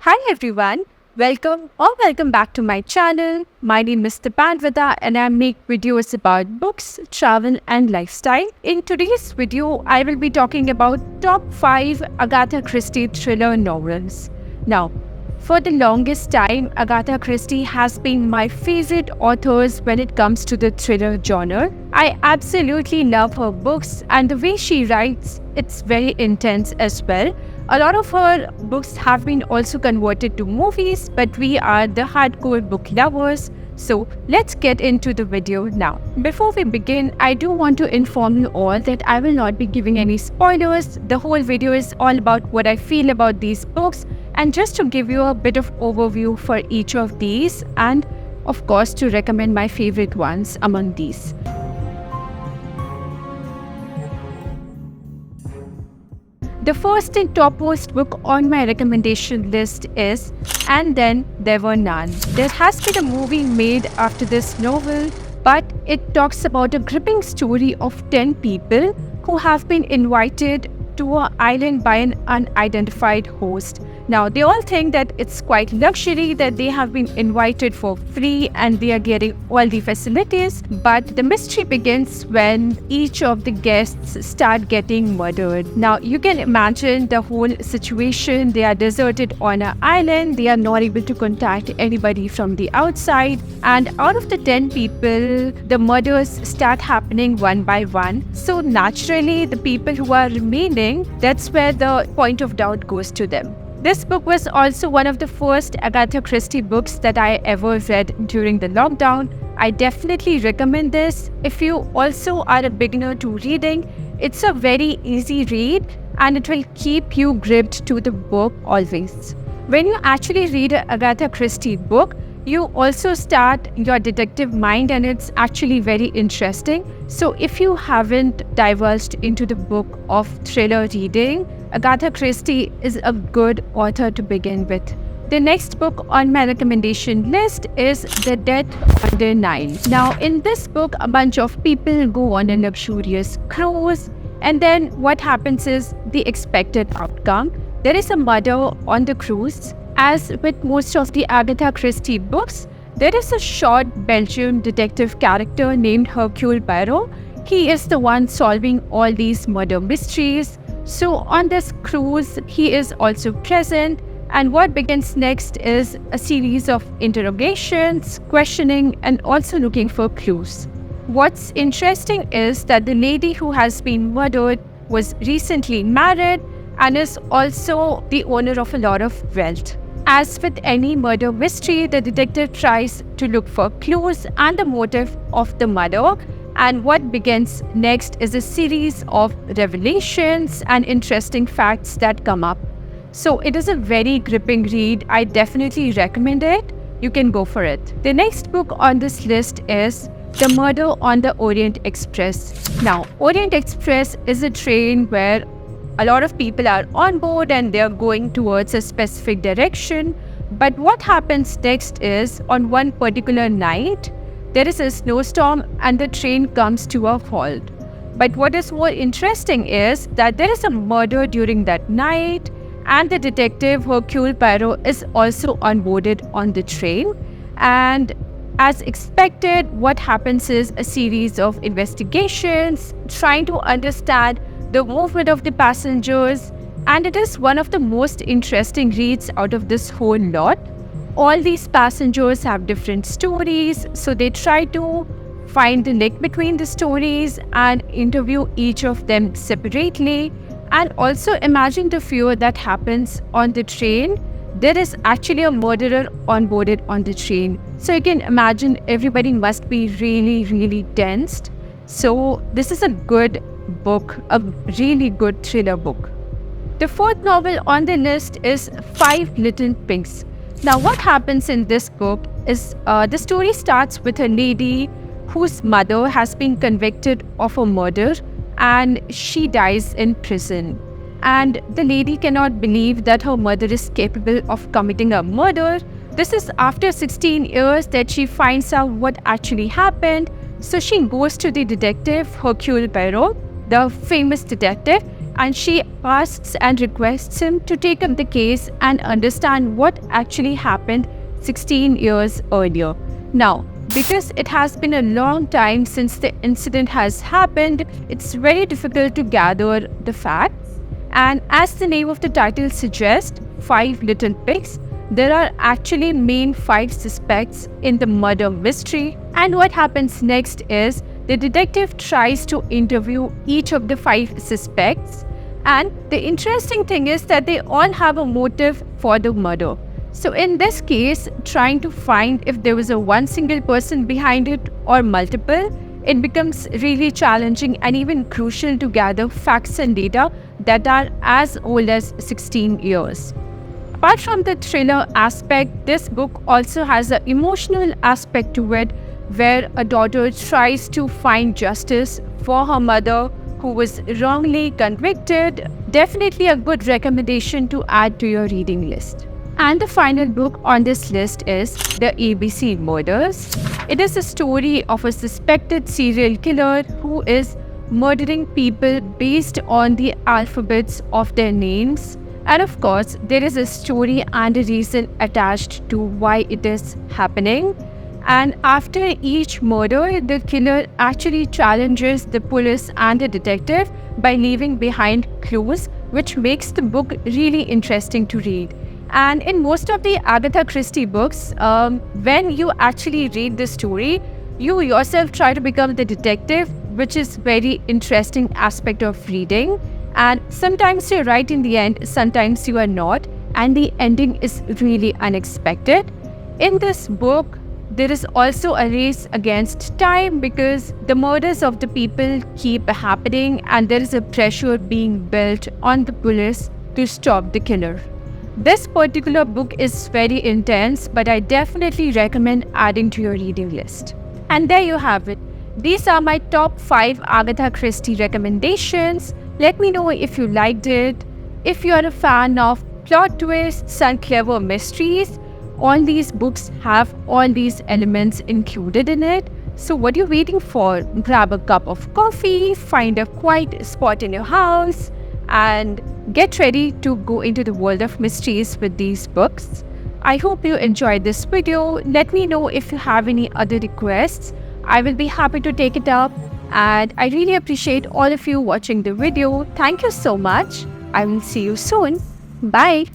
Hi everyone, welcome back to my channel. My name is Pandvita and I make videos about books, travel and lifestyle. In today's video, I will be talking about top 5 Agatha Christie thriller novels. Now, for the longest time, Agatha Christie has been my favorite authors when it comes to the thriller genre. I absolutely love her books and the way she writes, it's very intense as well. A lot of her books have been also converted to movies, but we are the hardcore book lovers. So let's get into the video now. Before we begin, I do want to inform you all that I will not be giving any spoilers. The whole video is all about what I feel about these books and just to give you a bit of overview for each of these and of course to recommend my favorite ones among these. The first and topmost book on my recommendation list is And Then There Were None. There has been a movie made after this novel, but it talks about a gripping story of 10 people who have been invited to an island by an unidentified host. Now, they all think that it's quite luxury, that they have been invited for free and they are getting all the facilities. But the mystery begins when each of the guests start getting murdered. Now, you can imagine the whole situation. They are deserted on an island. They are not able to contact anybody from the outside. And out of the 10 people, the murders start happening one by one. So naturally, the people who are remaining, that's where the point of doubt goes to them. This book was also one of the first Agatha Christie books that I ever read during the lockdown. I definitely recommend this. If you also are a beginner to reading, it's a very easy read and it will keep you gripped to the book always. When you actually read an Agatha Christie book, you also start your detective mind and it's actually very interesting. So if you haven't divulged into the book of thriller reading, Agatha Christie is a good author to begin with. The next book on my recommendation list is The Death on the Nile. Now, in this book, a bunch of people go on a luxurious cruise, and then what happens is the expected outcome. There is a murder on the cruise. As with most of the Agatha Christie books, there is a short Belgian detective character named Hercule Poirot. He is the one solving all these murder mysteries. So on this cruise, he is also present, and what begins next is a series of interrogations, questioning, and also looking for clues. What's interesting is that the lady who has been murdered was recently married and is also the owner of a lot of wealth. As with any murder mystery, the detective tries to look for clues and the motive of the murder. And what begins next is a series of revelations and interesting facts that come up. So it is a very gripping read. I definitely recommend it. You can go for it. The next book on this list is The Murder on the Orient Express. Now, Orient Express is a train where a lot of people are on board and they're going towards a specific direction. But what happens next is on one particular night, there is a snowstorm and the train comes to a halt. But what is more interesting is that there is a murder during that night and the detective Hercule Poirot is also onboarded on the train. And as expected, what happens is a series of investigations trying to understand the movement of the passengers, and it is one of the most interesting reads out of this whole lot. All these passengers have different stories, so they try to find the link between the stories and interview each of them separately. And also imagine the fear that happens on the train. There is actually a murderer onboarded on the train. So you can imagine everybody must be really, really tensed. So this is a good book, a really good thriller book. The fourth novel on the list is Five Little Pigs. Now, what happens in this book is the story starts with a lady whose mother has been convicted of a murder and she dies in prison. And the lady cannot believe that her mother is capable of committing a murder. This is after 16 years that she finds out what actually happened. So she goes to the detective, Hercule Poirot, the famous detective, and she asks and requests him to take up the case and understand what actually happened 16 years earlier. Now, because it has been a long time since the incident has happened, it's very difficult to gather the facts. And as the name of the title suggests, Five Little Pigs, there are actually main five suspects in the murder mystery. And what happens next is the detective tries to interview each of the five suspects. And the interesting thing is that they all have a motive for the murder. So in this case, trying to find if there was a one single person behind it or multiple, it becomes really challenging and even crucial to gather facts and data that are as old as 16 years. Apart from the thriller aspect, this book also has an emotional aspect to it, where a daughter tries to find justice for her mother who was wrongly convicted. Definitely a good recommendation to add to your reading list. And the final book on this list is The ABC Murders. It is a story of a suspected serial killer who is murdering people based on the alphabets of their names. And of course, there is a story and a reason attached to why it is happening. And after each murder, the killer actually challenges the police and the detective by leaving behind clues, which makes the book really interesting to read. And in most of the Agatha Christie books, when you actually read the story, you yourself try to become the detective, which is very interesting aspect of reading. And sometimes you're right in the end, sometimes you are not, and the ending is really unexpected. In this book, there is also a race against time because the murders of the people keep happening and there is a pressure being built on the police to stop the killer. This particular book is very intense, but I definitely recommend adding to your reading list. And there you have it. These are my top 5 Agatha Christie recommendations. Let me know if you liked it. If you are a fan of plot twists and clever mysteries, all these books have all these elements included in it. So what are you waiting for? Grab a cup of coffee, find a quiet spot in your house, and get ready to go into the world of mysteries with these books. I hope you enjoyed this video. Let me know if you have any other requests. I will be happy to take it up. And I really appreciate all of you watching the video. Thank you so much. I will see you soon. Bye.